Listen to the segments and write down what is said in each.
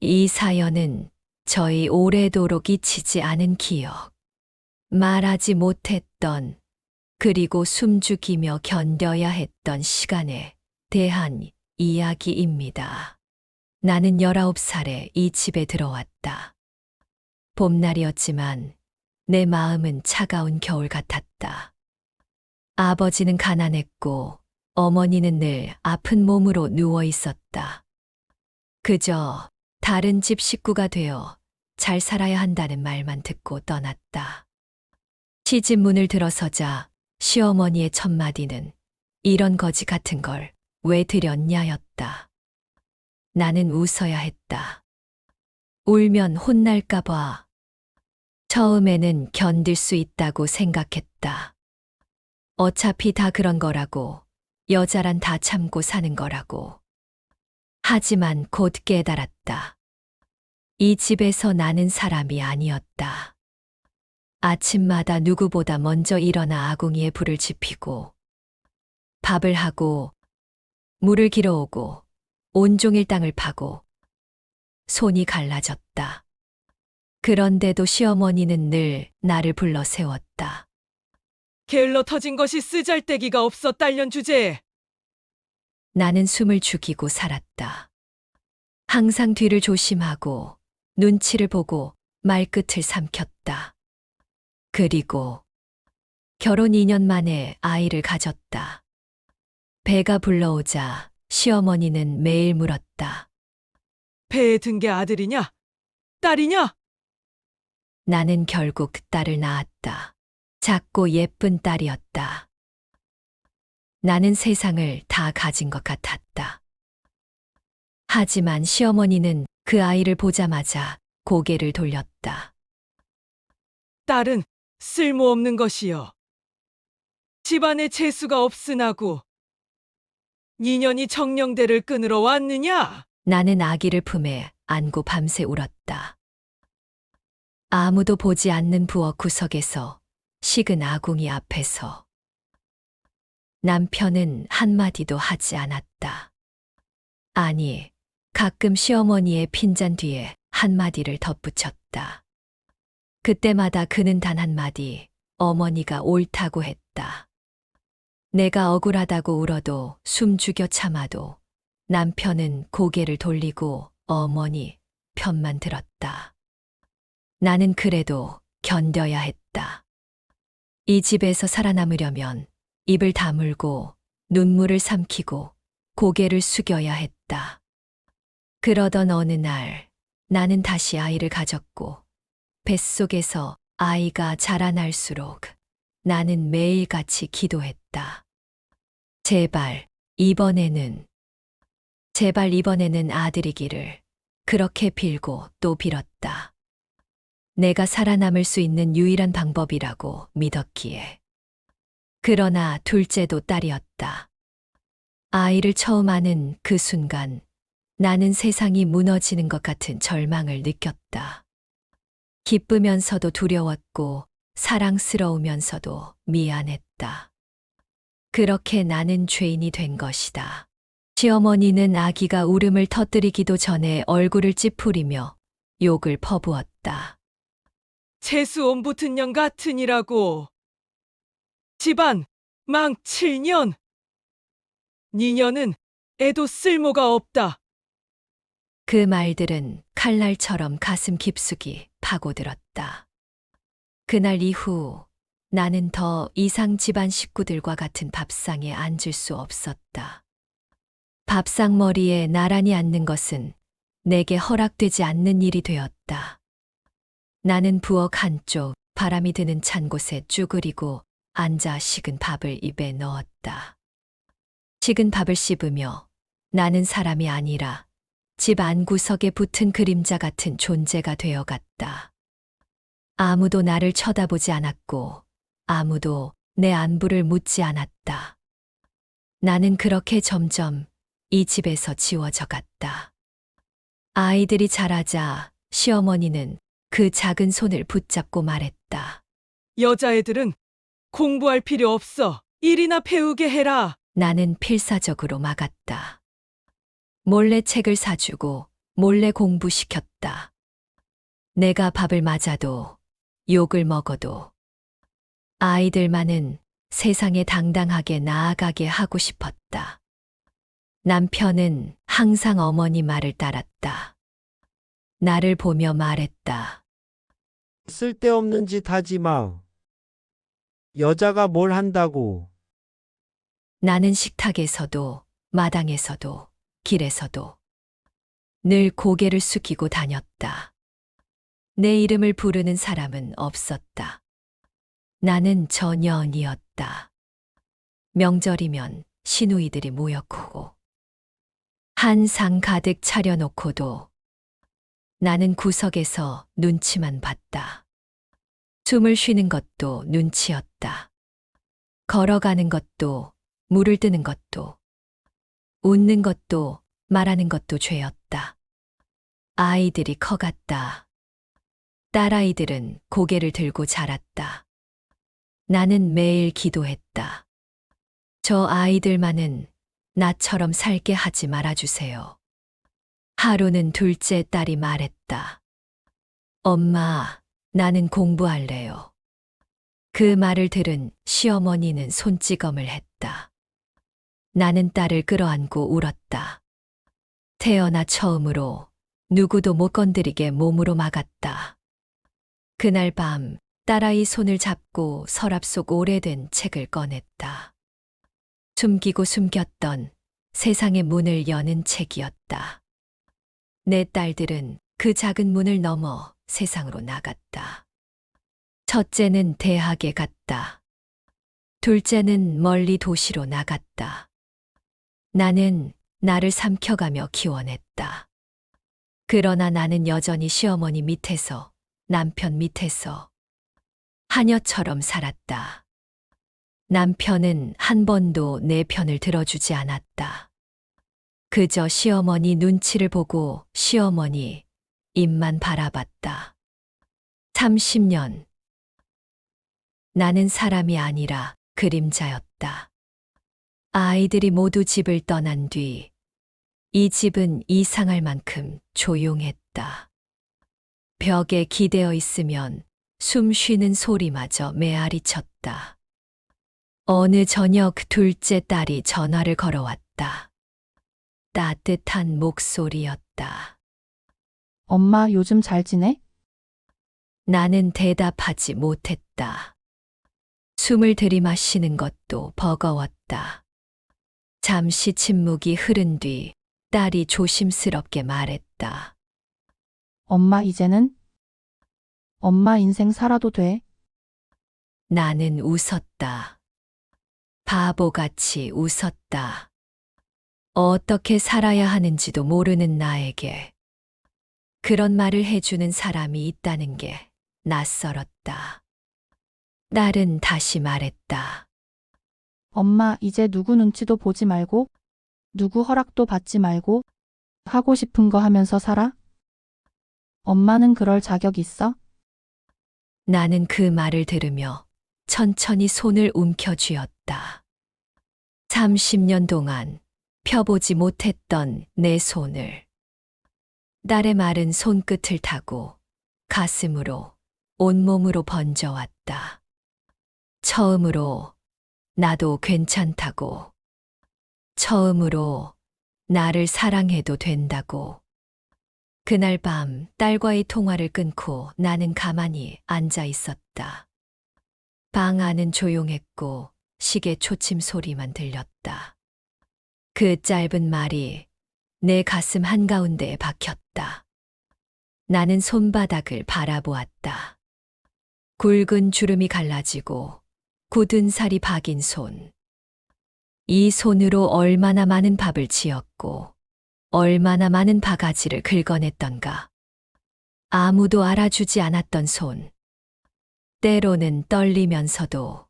이 사연은 저희 오래도록 잊히지 않은 기억, 말하지 못했던, 그리고 숨죽이며 견뎌야 했던 시간에 대한 이야기입니다. 나는 19살에 이 집에 들어왔다. 봄날이었지만 내 마음은 차가운 겨울 같았다. 아버지는 가난했고 어머니는 늘 아픈 몸으로 누워 있었다. 그저 다른 집 식구가 되어 잘 살아야 한다는 말만 듣고 떠났다. 시집 문을 들어서자 시어머니의 첫마디는 이런 거지 같은 걸 왜 들였냐였다. 나는 웃어야 했다. 울면 혼날까봐. 처음에는 견딜 수 있다고 생각했다. 어차피 다 그런 거라고, 여자란 다 참고 사는 거라고. 하지만 곧 깨달았다. 이 집에서 나는 사람이 아니었다. 아침마다 누구보다 먼저 일어나 아궁이에 불을 지피고, 밥을 하고, 물을 길어오고, 온종일 땅을 파고, 손이 갈라졌다. 그런데도 시어머니는 늘 나를 불러 세웠다. 게을러 터진 것이 쓰잘데기가 없어 딸년 주제에. 나는 숨을 죽이고 살았다. 항상 뒤를 조심하고 눈치를 보고 말끝을 삼켰다. 그리고 결혼 2년 만에 아이를 가졌다. 배가 불러오자 시어머니는 매일 물었다. 배에 든 게 아들이냐? 딸이냐? 나는 결국 딸을 낳았다. 작고 예쁜 딸이었다. 나는 세상을 다 가진 것 같았다. 하지만 시어머니는 그 아이를 보자마자 고개를 돌렸다. 딸은 쓸모없는 것이요. 집안에 재수가 없으나고. 니년이 정령대를 끊으러 왔느냐? 나는 아기를 품에 안고 밤새 울었다. 아무도 보지 않는 부엌 구석에서 식은 아궁이 앞에서 남편은 한마디도 하지 않았다. 아니, 가끔 시어머니의 핀잔 뒤에 한마디를 덧붙였다. 그때마다 그는 단 한마디, 어머니가 옳다고 했다. 내가 억울하다고 울어도 숨죽여 참아도 남편은 고개를 돌리고 어머니 편만 들었다. 나는 그래도 견뎌야 했다. 이 집에서 살아남으려면 입을 다물고 눈물을 삼키고 고개를 숙여야 했다. 그러던 어느 날 나는 다시 아이를 가졌고 뱃속에서 아이가 자라날수록 나는 매일같이 기도했다. 제발 이번에는 아들이기를 그렇게 빌고 또 빌었다. 내가 살아남을 수 있는 유일한 방법이라고 믿었기에. 그러나 둘째도 딸이었다. 아이를 처음 아는 그 순간 나는 세상이 무너지는 것 같은 절망을 느꼈다. 기쁘면서도 두려웠고 사랑스러우면서도 미안했다. 그렇게 나는 죄인이 된 것이다. 시어머니는 아기가 울음을 터뜨리기도 전에 얼굴을 찌푸리며 욕을 퍼부었다. 재수 온 붙은 년 같으니라고. 집안 망 7년. 니년은 애도 쓸모가 없다. 그 말들은 칼날처럼 가슴 깊숙이 파고들었다. 그날 이후 나는 더 이상 집안 식구들과 같은 밥상에 앉을 수 없었다. 밥상 머리에 나란히 앉는 것은 내게 허락되지 않는 일이 되었다. 나는 부엌 한쪽 바람이 드는 찬 곳에 쭈그리고 앉아 식은 밥을 입에 넣었다. 식은 밥을 씹으며 나는 사람이 아니라 집 안구석에 붙은 그림자 같은 존재가 되어갔다. 아무도 나를 쳐다보지 않았고 아무도 내 안부를 묻지 않았다. 나는 그렇게 점점 이 집에서 지워져 갔다. 아이들이 자라자 시어머니는 그 작은 손을 붙잡고 말했다. 여자애들은 공부할 필요 없어. 일이나 배우게 해라. 나는 필사적으로 막았다. 몰래 책을 사주고 몰래 공부시켰다. 내가 밥을 맞아도, 욕을 먹어도, 아이들만은 세상에 당당하게 나아가게 하고 싶었다. 남편은 항상 어머니 말을 따랐다. 나를 보며 말했다. 쓸데없는 짓 하지 마. 여자가 뭘 한다고. 나는 식탁에서도, 마당에서도, 길에서도 늘 고개를 숙이고 다녔다. 내 이름을 부르는 사람은 없었다. 나는 전연이었다. 명절이면 시누이들이 모였고, 한 상 가득 차려놓고도 나는 구석에서 눈치만 봤다. 숨을 쉬는 것도 눈치였다. 걸어가는 것도, 물을 뜨는 것도, 웃는 것도, 말하는 것도 죄였다. 아이들이 커갔다. 딸아이들은 고개를 들고 자랐다. 나는 매일 기도했다. 저 아이들만은 나처럼 살게 하지 말아주세요. 하루는 둘째 딸이 말했다. 엄마, 나는 공부할래요. 그 말을 들은 시어머니는 손찌검을 했다. 나는 딸을 끌어안고 울었다. 태어나 처음으로 누구도 못 건드리게 몸으로 막았다. 그날 밤 딸아이 손을 잡고 서랍 속 오래된 책을 꺼냈다. 숨기고 숨겼던 세상의 문을 여는 책이었다. 내 딸들은 그 작은 문을 넘어 세상으로 나갔다. 첫째는 대학에 갔다. 둘째는 멀리 도시로 나갔다. 나는 나를 삼켜가며 키워냈다. 그러나 나는 여전히 시어머니 밑에서, 남편 밑에서 하녀처럼 살았다. 남편은 한 번도 내 편을 들어주지 않았다. 그저 시어머니 눈치를 보고 시어머니 입만 바라봤다. 30년. 나는 사람이 아니라 그림자였다. 아이들이 모두 집을 떠난 뒤, 이 집은 이상할 만큼 조용했다. 벽에 기대어 있으면 숨 쉬는 소리마저 메아리 쳤다. 어느 저녁 둘째 딸이 전화를 걸어왔다. 따뜻한 목소리였다. 엄마 요즘 잘 지내? 나는 대답하지 못했다. 숨을 들이마시는 것도 버거웠다. 잠시 침묵이 흐른 뒤 딸이 조심스럽게 말했다. 엄마 이제는? 엄마 인생 살아도 돼? 나는 웃었다. 바보같이 웃었다. 어떻게 살아야 하는지도 모르는 나에게 그런 말을 해주는 사람이 있다는 게 낯설었다. 딸은 다시 말했다. 엄마 이제 누구 눈치도 보지 말고, 누구 허락도 받지 말고, 하고 싶은 거 하면서 살아? 엄마는 그럴 자격 있어? 나는 그 말을 들으며 천천히 손을 움켜쥐었다. 30년 동안 펴보지 못했던 내 손을. 딸의 마른 손끝을 타고 가슴으로, 온몸으로 번져왔다. 처음으로 나도 괜찮다고. 처음으로 나를 사랑해도 된다고. 그날 밤 딸과의 통화를 끊고 나는 가만히 앉아 있었다. 방 안은 조용했고 시계 초침 소리만 들렸다. 그 짧은 말이 내 가슴 한가운데에 박혔다. 나는 손바닥을 바라보았다. 굵은 주름이 갈라지고 굳은 살이 박인 손. 이 손으로 얼마나 많은 밥을 지었고 얼마나 많은 바가지를 긁어냈던가. 아무도 알아주지 않았던 손. 때로는 떨리면서도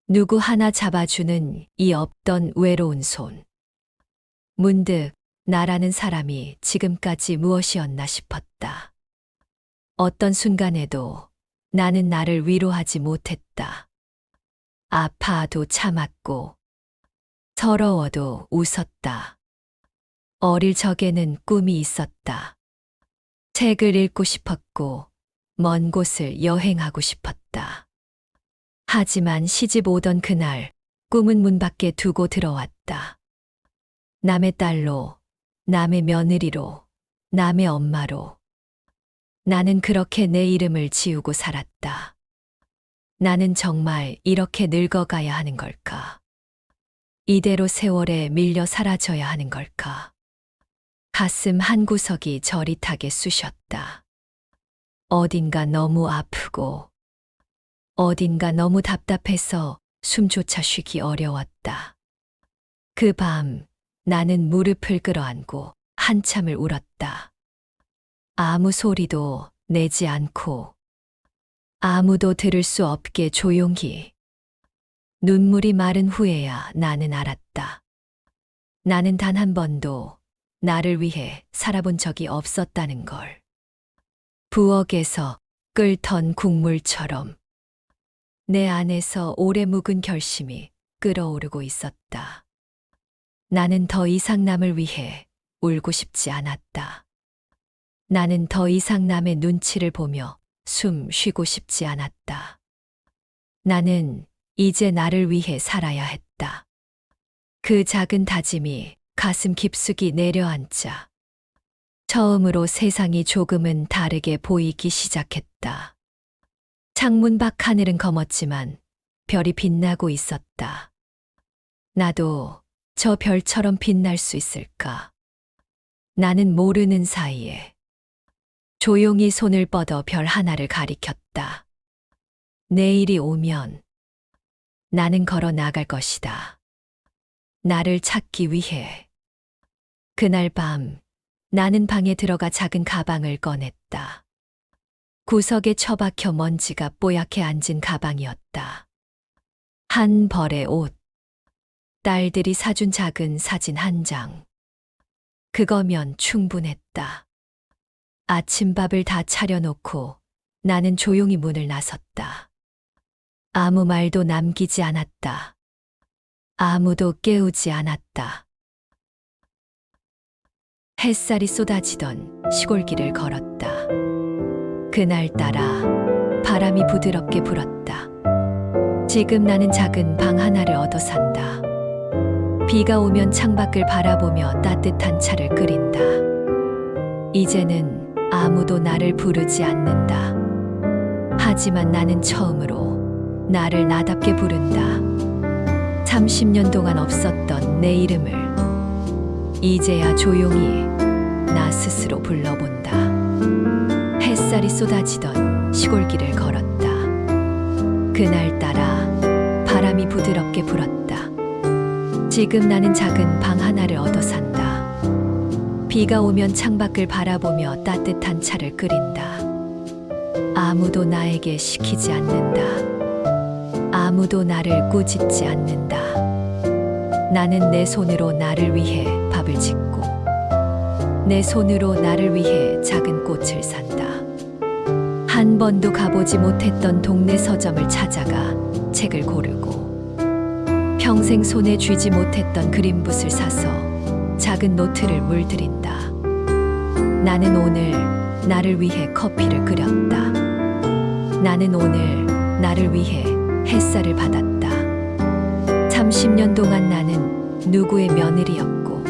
누구 하나 잡아주는 이 없던 외로운 손. 문득 나라는 사람이 지금까지 무엇이었나 싶었다. 어떤 순간에도 나는 나를 위로하지 못했다. 아파도 참았고 서러워도 웃었다. 어릴 적에는 꿈이 있었다. 책을 읽고 싶었고, 먼 곳을 여행하고 싶었다. 하지만 시집 오던 그날, 꿈은 문 밖에 두고 들어왔다. 남의 딸로, 남의 며느리로, 남의 엄마로. 나는 그렇게 내 이름을 지우고 살았다. 나는 정말 이렇게 늙어가야 하는 걸까? 이대로 세월에 밀려 사라져야 하는 걸까? 가슴 한구석이 저릿하게 쑤셨다. 어딘가 너무 아프고, 어딘가 너무 답답해서 숨조차 쉬기 어려웠다. 그 밤, 나는 무릎을 끌어안고 한참을 울었다. 아무 소리도 내지 않고, 아무도 들을 수 없게 조용히. 눈물이 마른 후에야 나는 알았다. 나는 단 한 번도 나를 위해 살아본 적이 없었다는 걸. 부엌에서 끓던 국물처럼 내 안에서 오래 묵은 결심이 끓어오르고 있었다. 나는 더 이상 남을 위해 울고 싶지 않았다. 나는 더 이상 남의 눈치를 보며 숨 쉬고 싶지 않았다. 나는 이제 나를 위해 살아야 했다. 그 작은 다짐이 가슴 깊숙이 내려앉자 처음으로 세상이 조금은 다르게 보이기 시작했다. 창문 밖 하늘은 검었지만 별이 빛나고 있었다. 나도 저 별처럼 빛날 수 있을까? 나는 모르는 사이에 조용히 손을 뻗어 별 하나를 가리켰다. 내일이 오면 나는 걸어 나갈 것이다. 나를 찾기 위해. 그날 밤 나는 방에 들어가 작은 가방을 꺼냈다. 구석에 처박혀 먼지가 뽀얗게 앉은 가방이었다. 한 벌의 옷, 딸들이 사준 작은 사진 한 장. 그거면 충분했다. 아침밥을 다 차려놓고 나는 조용히 문을 나섰다. 아무 말도 남기지 않았다. 아무도 깨우지 않았다. 햇살이 쏟아지던 시골길을 걸었다. 그날따라 바람이 부드럽게 불었다. 지금 나는 작은 방 하나를 얻어 산다. 비가 오면 창밖을 바라보며 따뜻한 차를 끓인다. 이제는 아무도 나를 부르지 않는다. 하지만 나는 처음으로 나를 나답게 부른다. 30년 동안 없었던 내 이름을 이제야 조용히 나 스스로 불러본다. 햇살이 쏟아지던 시골길을 걸었다. 그날따라 바람이 부드럽게 불었다. 지금 나는 작은 방 하나를 얻어 산다. 비가 오면 창밖을 바라보며 따뜻한 차를 끓인다. 아무도 나에게 시키지 않는다. 아무도 나를 꾸짖지 않는다. 나는 내 손으로 나를 위해 밥을 짓고 내 손으로 나를 위해 작은 꽃을 산다. 한 번도 가보지 못했던 동네 서점을 찾아가 책을 고르고 평생 손에 쥐지 못했던 그림붓을 사서 작은 노트를 물들인다. 나는 오늘 나를 위해 커피를 끓였다. 나는 오늘 나를 위해 햇살을 받았다. 30년 동안 나는 누구의 며느리였고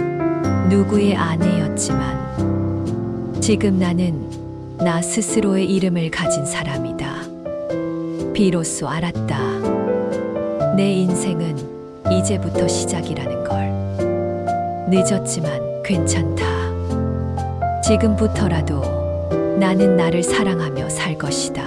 누구의 아내였지만 지금 나는 나 스스로의 이름을 가진 사람이다. 비로소 알았다. 내 인생은 이제부터 시작이라는 걸. 늦었지만 괜찮다. 지금부터라도 나는 나를 사랑하며 살 것이다.